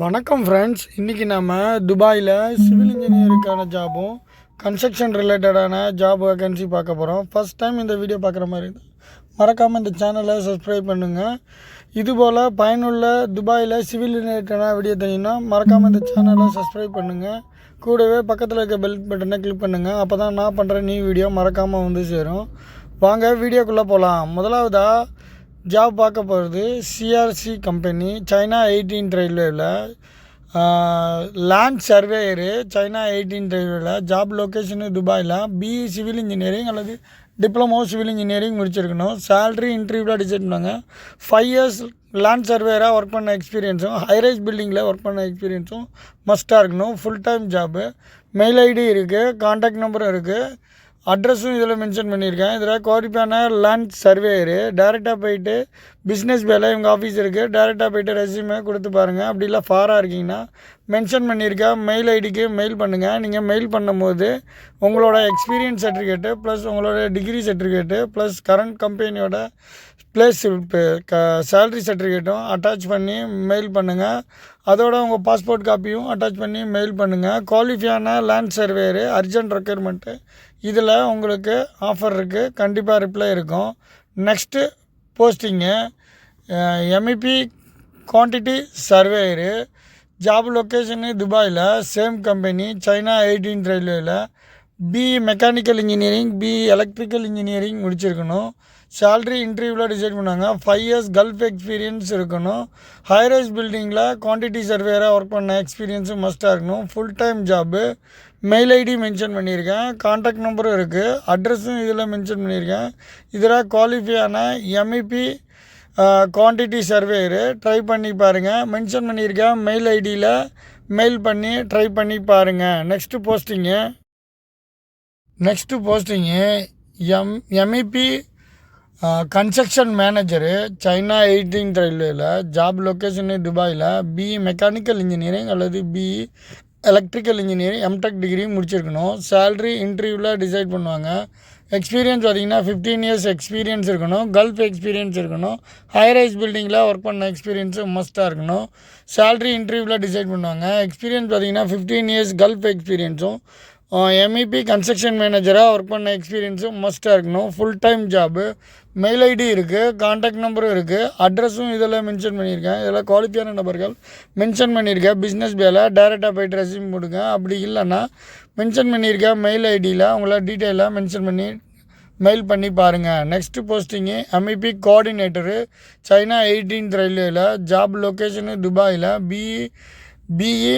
வணக்கம் ஃப்ரெண்ட்ஸ். இன்றைக்கி நம்ம துபாயில் சிவில் இன்ஜினியருக்கான ஜாபும் கன்ஸ்ட்ரக்ஷன் ரிலேட்டடான ஜாப் வேகன்சி பார்க்க போகிறோம். ஃபஸ்ட் டைம் இந்த வீடியோ பார்க்குற மாதிரி இருந்தால் மறக்காமல் இந்த சேனலை சப்ஸ்கிரைப் பண்ணுங்கள். இதுபோல் பயனுள்ள துபாயில் சிவில் ரிலேட்டடான வீடியோ தெரியும்னா மறக்காமல் இந்த சேனலை சப்ஸ்கிரைப் பண்ணுங்கள். கூடவே பக்கத்தில் இருக்க பெல் பட்டனை கிளிக் பண்ணுங்கள். அப்போ தான் நான் பண்ணுற நியூ வீடியோ மறக்காமல் வந்து சேரும். வாங்க வீடியோக்குள்ளே போகலாம். முதலாவதாக ஜாப் பார்க்க போகிறது சிஆர்சி கம்பெனி, சைனா 18 ரயில்வேயில் லேண்ட் சர்வேயரு, சைனா 18 ரயில்வேயில். ஜாப் லொக்கேஷனு துபாயில். பிஇ சிவில் இன்ஜினியரிங் அல்லது டிப்ளமோ சிவில் இன்ஜினியரிங் முடிச்சிருக்கணும். சேலரி இன்டர்வியூவில் டிசைட் பண்ணாங்க. 5 இயர்ஸ் லேண்ட் சர்வேயராக ஒர்க் பண்ண எக்ஸ்பீரியன்ஸும் ஹைரைஸ் பில்டிங்கில் ஒர்க் பண்ண எக்ஸ்பீரியன்ஸும் மஸ்ட்டாக இருக்கணும். Full time job. Mail ID இருக்குது, கான்டாக்ட் நம்பரும் இருக்குது, அட்ரஸும் இதில் மென்ஷன் பண்ணியிருக்கேன். இதில் குவாலிஃபையான லேண்ட் சர்வேயரு. டேரெக்டாக போயிட்டு பிஸ்னஸ் வேலை இவங்க ஆஃபீஸ் இருக்குது, டேரெக்டாக போய்ட்டு ரெஸ்யூமே கொடுத்து பாருங்கள். அப்படி இல்லை ஃபாராக இருக்கீங்கன்னா மென்ஷன் பண்ணியிருக்கேன் மெயில் ஐடிக்கு மெயில் பண்ணுங்கள். நீங்கள் மெயில் பண்ணும்போது உங்களோட எக்ஸ்பீரியன்ஸ் சர்டிஃபிகேட்டு ப்ளஸ் உங்களோட டிகிரி சர்டிஃபிகேட்டு ப்ளஸ் கரண்ட் கம்பெனியோட ப்ளஸ் சேலரி சர்டிஃபிகேட்டும் அட்டாச் பண்ணி மெயில் பண்ணுங்கள். அதோட உங்கள் பாஸ்போர்ட் காப்பியும் அட்டாச் பண்ணி மெயில் பண்ணுங்கள். குவாலிஃபையான லேண்ட் சர்வேயரு, அர்ஜென்ட் ரெக்யர்மெண்ட்டு. இதில் உங்களுக்கு ஆஃபர் இருக்குது, கண்டிப்பாக ரிப்ளை இருக்கும். Next posting MEP quantity surveyor. Job location துபாயில், சேம் கம்பெனி, சைனா 18 ரயில்வேயில். BE mechanical engineering, BE electrical engineering முடிச்சிருக்கணும். சேலரி இன்டர்வியூவில் டிசைட் பண்ணாங்க. 5 இயர்ஸ் கல்ஃப் எக்ஸ்பீரியன்ஸ் இருக்கணும். ஹைரைஸ் பில்டிங்கில் குவான்டிட்டி சர்வேயராக ஒர்க் பண்ண எக்ஸ்பீரியன்ஸும் மஸ்ட்டாக இருக்கணும். Full time job. Mail ID mention பண்ணியிருக்கேன், கான்டாக்ட் நம்பரும் இருக்குது, அட்ரஸும் இதில் மென்ஷன் பண்ணியிருக்கேன். இதில் குவாலிஃபையான எம்இபி குவான்டிட்டி சர்வேயரு. ட்ரை பண்ணி பாருங்கள். மென்ஷன் பண்ணியிருக்கேன் மெயில் ஐடியில் மெயில் பண்ணி ட்ரை பண்ணி பாருங்கள். Next posting MEP construction manager, China 18 ரயில்வேயில். ஜாப் லொக்கேஷனு துபாயில். பிஇ மெக்கானிக்கல் இன்ஜினியரிங் அல்லது BE electrical engineering MTech degree முடிச்சிருக்கணும். சேலரி இன்டர்வியூவில் டிசைட் பண்ணுவாங்க. எக்ஸ்பீரியன்ஸ் பார்த்திங்கன்னா 15 இயர்ஸ் எக்ஸ்பீரியன்ஸ் இருக்கணும். கல்ஃப் எக்ஸ்பீரியன்ஸ் இருக்கணும். ஹைரைஸ் பில்டிங்கில் ஒர்க் பண்ண எக்ஸ்பீரியன்ஸும் மஸ்ட்டாக இருக்கணும். சேலரி இன்டர்வியூவில் டிசைட் பண்ணுவாங்க. எக்ஸ்பீரியன்ஸ் பார்த்திங்கன்னா 15 இயர்ஸ் கல்ஃப் எக்ஸ்பீரியன்ஸும் எம்இபி கன்ஸ்ட்ரக்ஷன் மேனேஜராக ஒர்க் பண்ண எக்ஸ்பீரியன்ஸும் மஸ்ட்டாக இருக்கணும். Full time job. Mail ID இருக்குது, கான்டாக்ட் நம்பரும் இருக்குது, அட்ரஸும் இதில் மென்ஷன் பண்ணியிருக்கேன். இதில் குவாலிஃபையான நபர்கள் மென்ஷன் பண்ணியிருக்கேன். பிஸ்னஸ் வேலை டேரெக்டாக போய்ட்டு ரெஸ்யூம் கொடுங்க. அப்படி இல்லைன்னா மென்ஷன் பண்ணியிருக்கேன் மெயில் ஐடியில் உங்களை டீட்டெயிலாக மென்ஷன் பண்ணி மெயில் பண்ணி பாருங்கள். Next posting MEP coordinator, China 18 ரயில்வேயில். ஜாப் லொக்கேஷனு துபாயில். பிஇ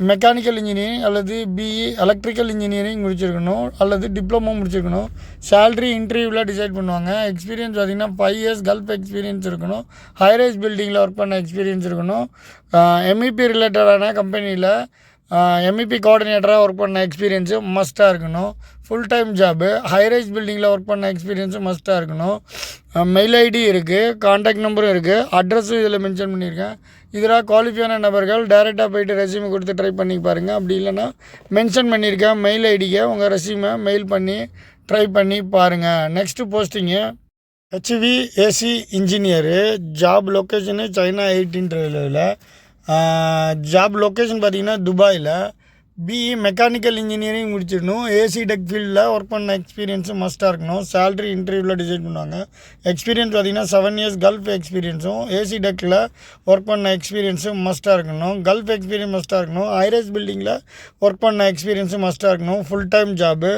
மெக்கானிக்கல் இன்ஜினியரிங் அல்லது பிஇ எலக்ட்ரிக்கல் இன்ஜினியரிங் முடிச்சிருக்கணும் அல்லது டிப்ளமோ முடிச்சிருக்கணும். சேலரி இன்டர்வியூவில் டிசைட் பண்ணுவாங்க. எக்ஸ்பீரியன்ஸ் பார்த்திங்கன்னா 5 இயர்ஸ் கல்ஃப் எக்ஸ்பீரியன்ஸ் இருக்கணும். ஹைரைஸ் பில்டிங்கில் ஒர்க் பண்ண எக்ஸ்பீரியன்ஸ் இருக்கணும். எம்இபி ரிலேட்டடான கம்பெனியில் எம்இபி கோஆர்டினேட்டராக ஒர்க் பண்ண எக்ஸ்பீரியன்ஸும் மஸ்ட்டாக இருக்கணும். Full time job. ஹைரைஸ் பில்டிங்கில் ஒர்க் பண்ண எக்ஸ்பீரியன்ஸும் மஸ்ட்டாக இருக்கணும். மெயில் ஐடி இருக்குது, கான்டாக்ட் நம்பரும் இருக்குது, அட்ரஸும் இதில் மென்ஷன் பண்ணியிருக்கேன். இதில் குவாலிஃபையான நபர்கள் டேரெக்டாக போய்ட்டு ரெஸ்யூமை கொடுத்து ட்ரை பண்ணி பாருங்கள். அப்படி இல்லைன்னா மென்ஷன் பண்ணியிருக்கேன் மெயில் ஐடிக்கு உங்கள் ரெஸ்யூமை மெயில் பண்ணி ட்ரை பண்ணி பாருங்கள். Next posting HVAC engineer. Job location China 18 ரயில்வேயில். ஜாப் லொக்கேஷன் பார்த்திங்கன்னா துபாயில். பிஇ மெக்கானிக்கல் இன்ஜினியரிங் முடிச்சிடணும். ஏசி டெக் ஃபீல்டில் ஒர்க் பண்ண எக்ஸ்பீரியன்ஸும் மஸ்ட்டாக இருக்கணும். சேலரி இன்டர்வியூவில் டிசைட் பண்ணுவாங்க. எக்ஸ்பீரியன்ஸ் பார்த்திங்கன்னா 7 இயர்ஸ் கல்ஃப் எக்ஸ்பீரியன்ஸும் ஏசி டெக்கில் ஒர்க் பண்ண எக்ஸ்பீரியன்ஸும் மஸ்ட்டாக இருக்கணும். கல்ஃப் எக்ஸ்பீரியன்ஸ் மஸ்ட்டாக இருக்கணும். ஹைரைஸ் பில்டிங்கில் ஒர்க் பண்ண எக்ஸ்பீரியன்ஸும் மஸ்ட்டாக இருக்கணும். Full time job.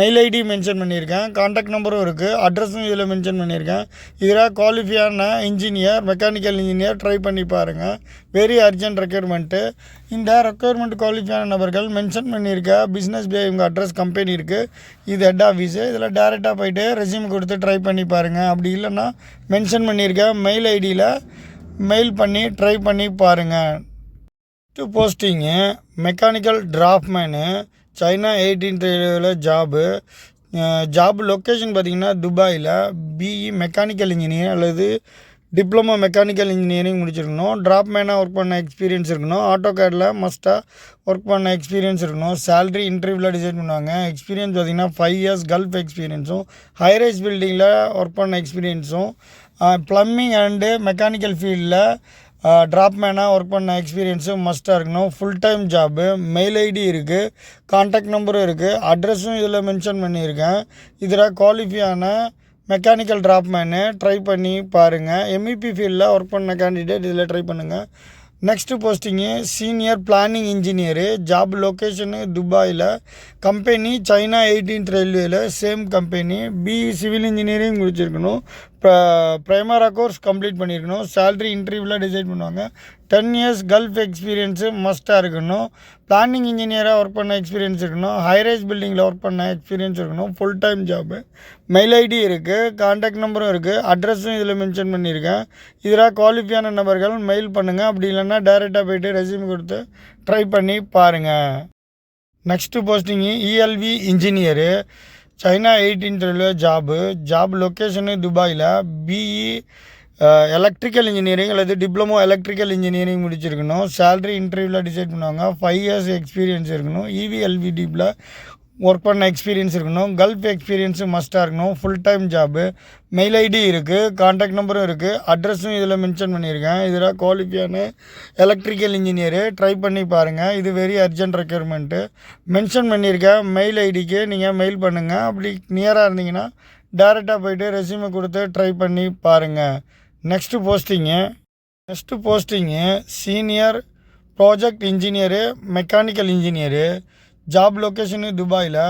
Mail ID mention பண்ணியிருக்கேன், கான்டாக்ட் நம்பரும் இருக்குது, அட்ரஸும் இதில் மென்ஷன் பண்ணியிருக்கேன். இதில் குவாலிஃபையான இன்ஜினியர், மெக்கானிக்கல் இன்ஜினியர் ட்ரை பண்ணி பாருங்கள். Very urgent requirement. இந்த ரெக்யர்மெண்ட் குவாலிஃபையான நபர்கள் மென்ஷன் பண்ணியிருக்க பிஸ்னஸ் பே இவங்க அட்ரஸ் கம்பெனி இருக்குது. இது ஹெட் ஆஃபீஸு. இதில் டேரெக்டாக போய்ட்டு ரெஸ்யூம் கொடுத்து ட்ரை பண்ணி பாருங்கள். அப்படி இல்லைன்னா மென்ஷன் பண்ணியிருக்க மெயில் ஐடியில் மெயில் பண்ணி ட்ரை பண்ணி பாருங்கள். போஸ்டிங்கு மெக்கானிக்கல் டிராஃப்ட்மேனு, சைனா 18 ரயில்வேயில் ஜாபு. ஜாப் லொக்கேஷன் பார்த்திங்கன்னா துபாயில். பிஇ மெக்கானிக்கல் இன்ஜினியர் அல்லது டிப்ளமோ மெக்கானிக்கல் இன்ஜினியரிங் முடிச்சிருக்கணும். டிராப்மேனாக ஒர்க் பண்ண எக்ஸ்பீரியன்ஸ் இருக்கணும். ஆட்டோகேடில் மஸ்ட்டாக ஒர்க் பண்ண எக்ஸ்பீரியன்ஸ் இருக்கணும். சேலரி இன்டர்வியூவில் டிசைட் பண்ணுவாங்க. எக்ஸ்பீரியன்ஸ் பார்த்திங்கன்னா 5 இயர்ஸ் கல்ஃப் எக்ஸ்பீரியன்ஸும் ஹைரைஸ் பில்டிங்கில் ஒர்க் பண்ண எக்ஸ்பீரியன்ஸும் ப்ளம்பிங் அண்டு மெக்கானிக்கல் ஃபீல்டில் ட்ராப்மேனாக ஒர்க் பண்ண எக்ஸ்பீரியன்ஸு மஸ்ட்டாக இருக்கணும். Full time job, mail ID இருக்குது, கான்டாக்ட் நம்பரும் இருக்குது, அட்ரஸும் இதில் மென்ஷன் பண்ணியிருக்கேன். இதில் குவாலிஃபையான மெக்கானிக்கல் ட்ராப்மேனு ட்ரை பண்ணி பாருங்கள். எம்இபி ஃபீல்டில் ஒர்க் பண்ண கேண்டிடேட் இதில் ட்ரை பண்ணுங்கள். Next posting senior planning engineer, job location துபாயில், கம்பெனி சைனா 18th ரயில்வேல, same company. BE civil engineering முடிச்சிருக்கணும், ப்ரைமரா கோர்ஸ் கம்ப்ளீட் பண்ணியிருக்கணும். சேல்ரி இன்டர்வியூவில் டிசைட் பண்ணுவாங்க. 10 years கல்ஃப் எக்ஸ்பீரியன்ஸு மஸ்ட்டாக இருக்கணும். பிளானிங் இன்ஜினியராக ஒர்க் பண்ண எக்ஸ்பீரியன்ஸ் இருக்கணும். ஹைரேஜ் பில்டிங்கில் ஒர்க் பண்ண எக்ஸ்பீரியன்ஸ் இருக்கணும். Full time job, mail ID இருக்குது, கான்டாக்ட் நம்பரும் இருக்குது, அட்ரஸும் இதில் மென்ஷன் பண்ணியிருக்கேன். இதில் குவாலிஃபையான நபர்கள் மெயில் பண்ணுங்கள். அப்படி இல்லைன்னா டைரெக்டாக போய்ட்டு ரெஸ்யூம் கொடுத்து ட்ரை பண்ணி பாருங்கள். Next posting ELV engineer, China 18th railway job location துபாயில். பிஇ எலக்ட்ரிக்கல் இன்ஜினியரிங் அல்லது டிப்ளமோ எலக்ட்ரிக்கல் இன்ஜினியரிங் முடிச்சிருக்கணும். சேல்ரி இன்டர்வியூவில் டிசைட் பண்ணுவாங்க. 5 years எக்ஸ்பீரியன்ஸ் இருக்கணும். இவிஎல்விடியில் ஒர்க் பண்ண எக்ஸ்பீரியன்ஸ் இருக்கணும். கல்ஃப் எக்ஸ்பீரியன்ஸு மஸ்ட்டாக இருக்கணும். Full time job, mail ID இருக்குது, கான்டாக்ட் நம்பரும் இருக்குது, அட்ரஸும் இதில் மென்ஷன் பண்ணியிருக்கேன். இதில் குவாலிஃபையான எலக்ட்ரிக்கல் இன்ஜினியரு ட்ரை பண்ணி பாருங்கள். இது வெரி அர்ஜென்ட் ரெக்யர்மெண்ட்டு. மென்ஷன் பண்ணியிருக்கேன் மெயில் ஐடிக்கு நீங்கள் மெயில் பண்ணுங்கள். அப்படி நியராக இருந்தீங்கன்னா டேரெக்டாக போய்ட்டு ரெஸ்யூமை கொடுத்து ட்ரை பண்ணி பாருங்கள். Next posting senior project engineer, mechanical engineer, job location துபாயில்.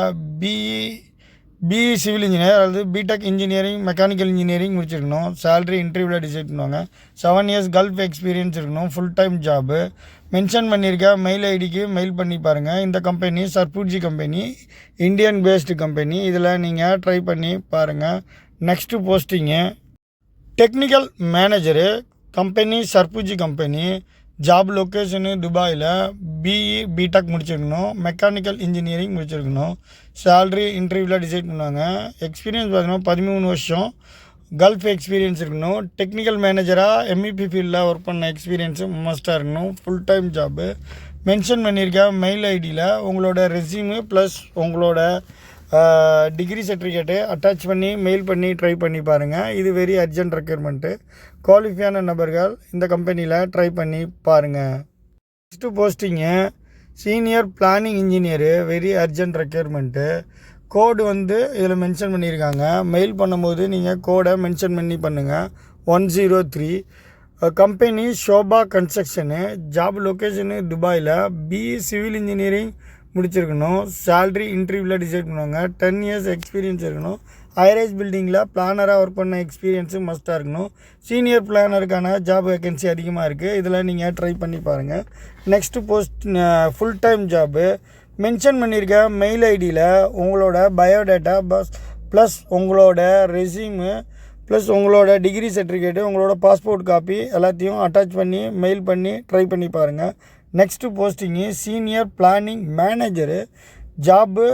பிஇ சிவில் இன்ஜினியர் அல்லது பிடெக் இன்ஜினியரிங் மெக்கானிக்கல் இன்ஜினியரிங் முடிச்சிருக்கணும். சேல்ரி இன்டர்வியூவில் டிசைட் பண்ணுவாங்க. 7 years கல்ஃப் எக்ஸ்பீரியன்ஸ் இருக்கணும். ஃபுல் டைம் ஜாபு, மென்ஷன் பண்ணியிருக்க மெயில் ஐடிக்கு மெயில் பண்ணி பாருங்கள். இந்த கம்பெனி சர்பூஜி கம்பெனி, இந்தியன் பேஸ்டு கம்பெனி. இதில் நீங்கள் ட்ரை பண்ணி பாருங்கள். Next posting technical manager, company சர்பூஜி கம்பெனி, ஜாப் லொக்கேஷனு துபாயில். பிஇ பிடெக் முடிச்சிருக்கணும், மெக்கானிக்கல் இன்ஜினியரிங் முடிச்சிருக்கணும். சேல்ரி இன்டர்வியூவில் டிசைட் பண்ணுவாங்க. எக்ஸ்பீரியன்ஸ் பார்த்தீங்கன்னா 13 வருஷம் கல்ஃப் எக்ஸ்பீரியன்ஸ் இருக்கணும். டெக்னிக்கல் மேனேஜராக எம்இபி ஃபீல்டில் ஒர்க் பண்ண எக்ஸ்பீரியன்ஸு மஸ்ட்டாக இருக்கணும். ஃபுல் டைம் ஜாபு, மென்ஷன் பண்ணியிருக்க மெயில் ஐடியில் உங்களோட ரெஸ்யூமு ப்ளஸ் உங்களோட டிகிரி சர்டிஃபிகேட்டு அட்டாச் பண்ணி மெயில் பண்ணி ட்ரை பண்ணி பாருங்கள். இது வெரி அர்ஜென்ட் ரெக்யர்மெண்ட்டு. குவாலிஃபையான நபர்கள் இந்த கம்பெனியில் ட்ரை பண்ணி பாருங்கள். Next posting senior planning engineer, very urgent requirement. Code இதில் மென்ஷன் பண்ணியிருக்காங்க. மெயில் பண்ணும்போது நீங்கள் கோடை மென்ஷன் பண்ணி பண்ணுங்கள். 103. கம்பெனி ஷோபா கன்ஸ்ட்ரக்ஷனு, ஜாப் லொக்கேஷனு துபாயில். பிஇ சிவில் இன்ஜினியரிங் முடிச்சிருக்கணும். சேல்ரி இன்டர்வியூவில் டிசைட் பண்ணுவாங்க. 10 years எக்ஸ்பீரியன்ஸ் இருக்கணும். ஹைரேஜ் பில்டிங்கில் பிளானராக ஒர்க் பண்ண எக்ஸ்பீரியன்ஸு மஸ்ட்டாக இருக்கணும். சீனியர் பிளானருக்கான ஜாப் வேக்கன்சி அதிகமாக இருக்குது. இதில் நீங்கள் ட்ரை பண்ணி பாருங்கள். Next full time job, mention பண்ணியிருக்க மெயில் ஐடியில் உங்களோட பயோடேட்டா ப்ளஸ் உங்களோட ரெஸ்யூமு ப்ளஸ் உங்களோட டிகிரி சர்டிஃபிகேட்டு, உங்களோட பாஸ்போர்ட் காப்பி எல்லாத்தையும் அட்டாச் பண்ணி மெயில் பண்ணி ட்ரை பண்ணி பாருங்கள். Next posting senior planning manager, job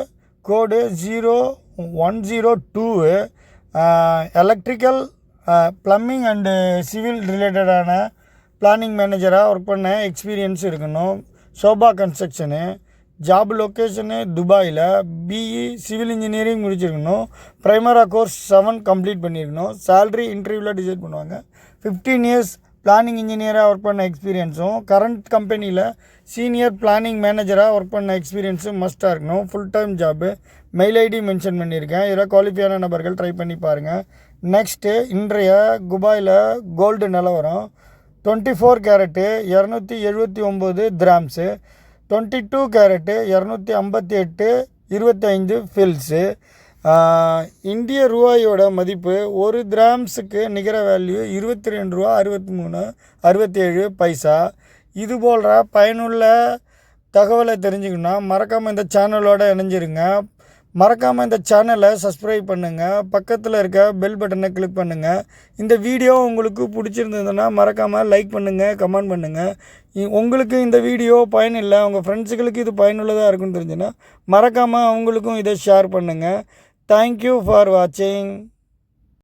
code 0102. Electrical plumbing and civil ரிலேட்டடான பிளானிங் மேனேஜராக ஒர்க் பண்ண எக்ஸ்பீரியன்ஸ் இருக்கணும். ஷோபா கன்ஸ்ட்ரக்ஷனு, ஜாப் லொக்கேஷனு துபாயில். பிஇ சிவில் இன்ஜினியரிங் முடிச்சிருக்கணும். ப்ரைமரா கோர்ஸ் 7 கம்ப்ளீட் பண்ணியிருக்கணும். சேல்ரி இன்டர்வியூவில் டிசைட் பண்ணுவாங்க. 15 years பிளானிங் இன்ஜினியராக ஒர்க் பண்ண எக்ஸ்பீரியன்ஸும் கரண்ட் கம்பெனியில் சீனியர் பிளானிங் மேனேஜராக ஒர்க் பண்ண எக்ஸ்பீரியன்ஸும் மஸ்ட்டாக இருக்கணும். Full time job, mail ID mention பண்ணியிருக்கேன். இதில் குவாலிஃபையான நபர்கள் ட்ரை பண்ணி பாருங்கள். நெக்ஸ்ட்டு இன்றைய துபாயில் கோல்டு நிலவரம் 24 கேரட்டு 279 கிராம்ஸு, 22 கேரட்டு 258 25 ஃபில்ஸு. இந்திய ரூபாயோட மதிப்பு 1 கிராம்ஸுக்கு நிகர வேல்யூ 22.6367. இது போன்ற பயனுள்ள தகவலை தெரிஞ்சுக்கணுன்னா மறக்காமல் இந்த சேனலோட இணைஞ்சிருங்க. மறக்காமல் இந்த சேனலை சப்ஸ்கிரைப் பண்ணுங்கள். பக்கத்தில் இருக்க பெல் பட்டனை கிளிக் பண்ணுங்கள். இந்த வீடியோ உங்களுக்கு பிடிச்சிருந்ததுன்னா மறக்காமல் லைக் பண்ணுங்கள், கமெண்ட் பண்ணுங்கள். உங்களுக்கு இந்த வீடியோ பயனில்லை, உங்கள் ஃப்ரெண்ட்ஸுகளுக்கு இது பயனுள்ளதாக இருக்குன்னு தெரிஞ்சுன்னா மறக்காமல் அவங்களுக்கும் இதை ஷேர் பண்ணுங்கள். தேங்க்யூ ஃபார் வாட்சிங்.